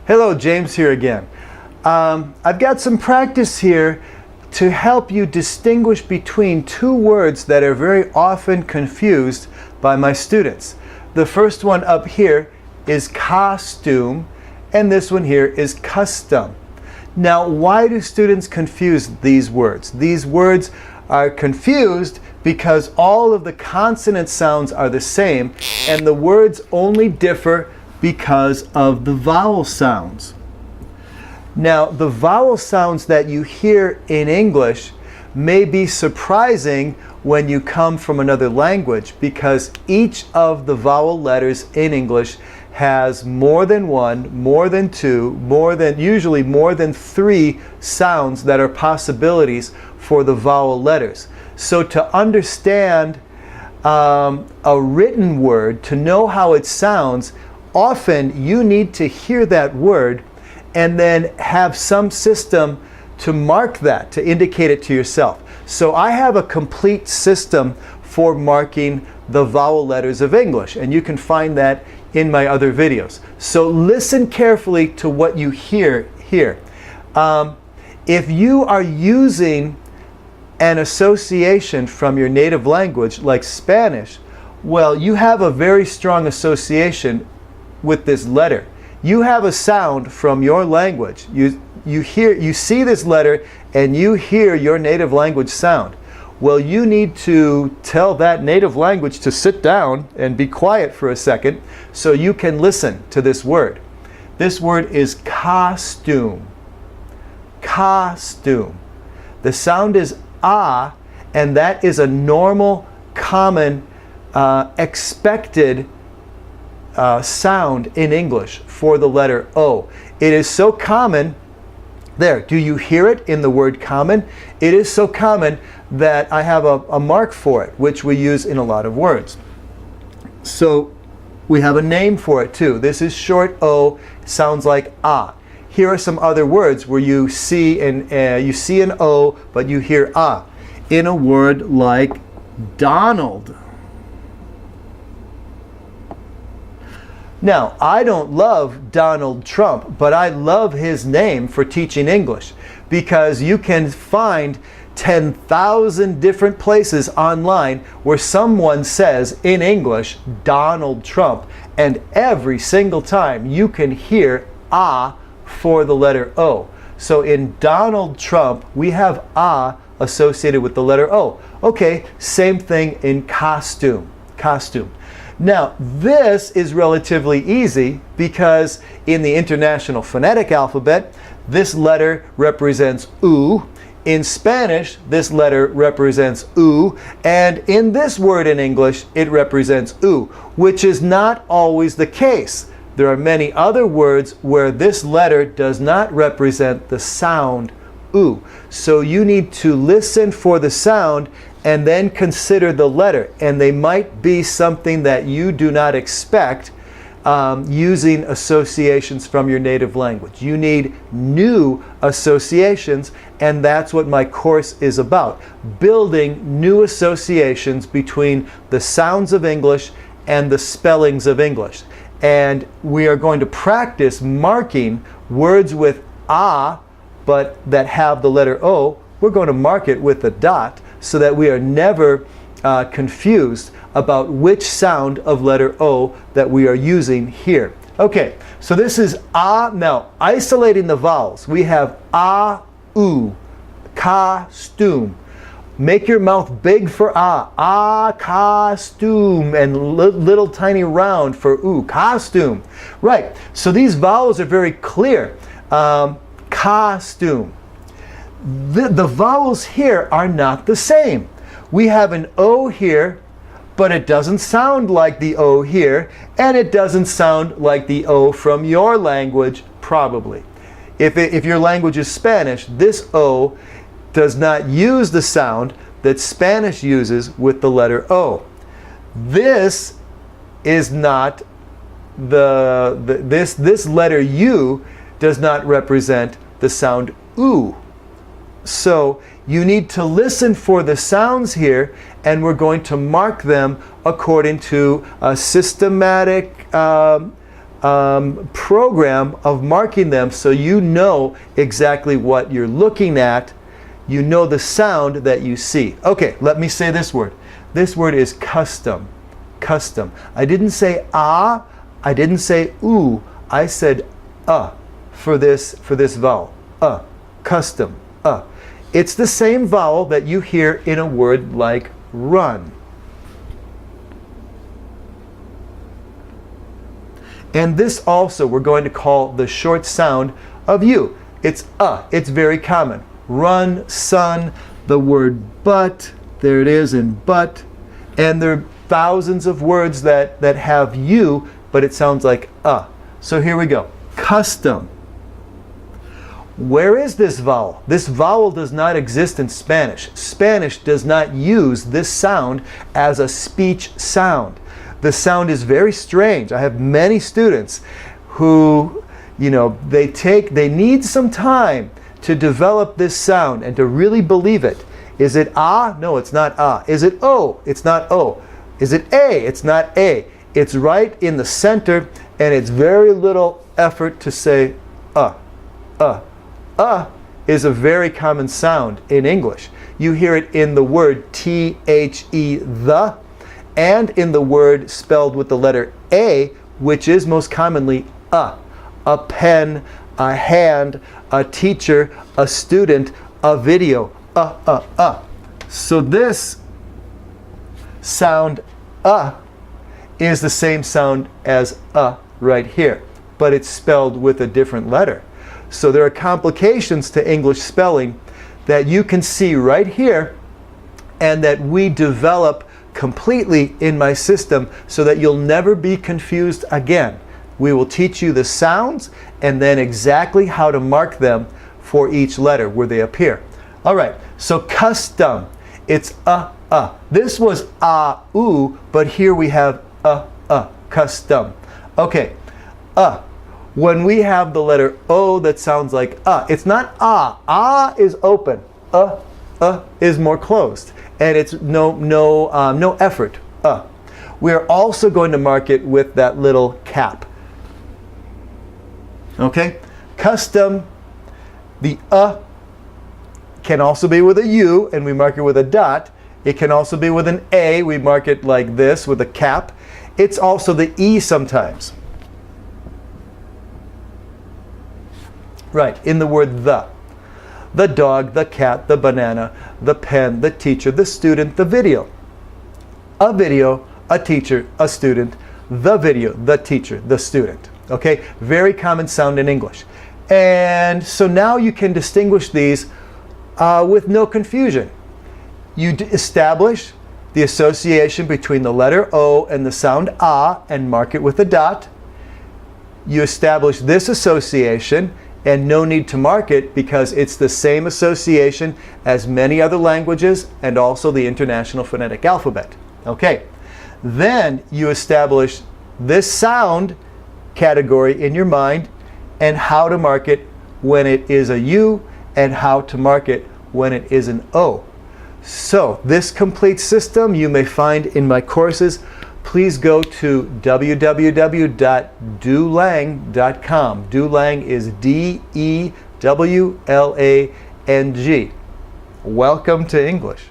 Hello, James here again. I've got some practice here to help you distinguish between two words that are very often confused by my students. The first one up here is costume, and this one here is custom. Now, why do students confuse these words? These words are confused because all of the consonant sounds are the same, and the words only differ because of the vowel sounds. Now, the vowel sounds that you hear in English may be surprising when you come from another language, because each of the vowel letters in English has more than one, more than two, usually more than three sounds that are possibilities for the vowel letters. So to understand a written word, to know how it sounds, often you need to hear that word and then have some system to mark that, to indicate it to yourself. So I have a complete system for marking the vowel letters of English, and you can find that in my other videos. So listen carefully to what you hear here. If you are using an association from your native language, like Spanish, well, you have a very strong association with this letter. You have a sound from your language. You see this letter and you hear your native language sound. Well, you need to tell that native language to sit down and be quiet for a second so you can listen to this word. This word is costume. Costume. The sound is ah, and that is a normal, common, expected sound in English for the letter O. It is so common. There, do you hear it in the word common? It is so common that I have a mark for it, which we use in a lot of words. So we have a name for it too. This is short O, sounds like ah. Here are some other words where you see an O, but you hear ah. In a word like Donald. Now, I don't love Donald Trump, but I love his name for teaching English, because you can find 10,000 different places online where someone says in English Donald Trump, and every single time you can hear ah for the letter O. So in Donald Trump, we have ah associated with the letter O. Okay, same thing in costume. Costume. Now, this is relatively easy because in the International Phonetic Alphabet, this letter represents U. In Spanish, this letter represents U. And in this word in English, it represents U, which is not always the case. There are many other words where this letter does not represent the sound U. So you need to listen for the sound and then consider the letter, and they might be something that you do not expect using associations from your native language. You need new associations, and that's what my course is about, building new associations between the sounds of English and the spellings of English. And we are going to practice marking words with ah, but that have the letter O. We're going to mark it with a dot, so that we are never confused about which sound of letter O that we are using here. Okay, so this is ah. Now, isolating the vowels, we have ah, u, costume. Make your mouth big for ah, ah, costume, and little tiny round for oo, costume. Right, so these vowels are very clear. Costume. The vowels here are not the same. We have an O here, but it doesn't sound like the O here, and it doesn't sound like the O from your language, probably. If your language is Spanish, this O does not use the sound that Spanish uses with the letter O. This is not this letter U does not represent the sound U. So you need to listen for the sounds here, and we're going to mark them according to a systematic program of marking them so you know exactly what you're looking at. You know the sound that you see. Okay, let me say this word. This word is custom. Custom. I didn't say ah, I didn't say ooh. I said for this vowel. Custom. It's the same vowel that you hear in a word like run. And this also we're going to call the short sound of you. It's it's very common. Run, sun, the word but, there it is in but, and there are thousands of words that have you, but it sounds like So here we go. Custom. Where is this vowel? This vowel does not exist in Spanish. Spanish does not use this sound as a speech sound. The sound is very strange. I have many students who, they need some time to develop this sound and to really believe it. Is it ah? No, it's not ah. Is it o? It's not o. Is it a? It's not a. It's right in the center, and it's very little effort to say is a very common sound in English. You hear it in the word the, and in the word spelled with the letter a, which is most commonly a pen, a hand, a teacher, a student, a video, So this sound is the same sound as right here, but it's spelled with a different letter. So there are complications to English spelling that you can see right here and that we develop completely in my system so that you'll never be confused again. We will teach you the sounds and then exactly how to mark them for each letter where they appear. All right, so custom, it's This was ooh, but here we have custom. Okay, when we have the letter O that sounds like it's not is open, is more closed, and it's no effort. We are also going to mark it with that little cap. Okay, custom, the can also be with a U, and we mark it with a dot. It can also be with an A, we mark it like this with a cap. It's also the E sometimes. Right, in the word the. The dog, the cat, the banana, the pen, the teacher, the student, the video. A video, a teacher, a student, the video, the teacher, the student. Okay, very common sound in English. And so now you can distinguish these with no confusion. You establish the association between the letter O and the sound and mark it with a dot. You establish this association and no need to mark it because it's the same association as many other languages and also the International Phonetic Alphabet. Okay, then you establish this sound category in your mind and how to mark it when it is a U and how to mark it when it is an O. So this complete system you may find in my courses. Please go to www.dewlang.com. Dewlang is DEWLANG. Welcome to English.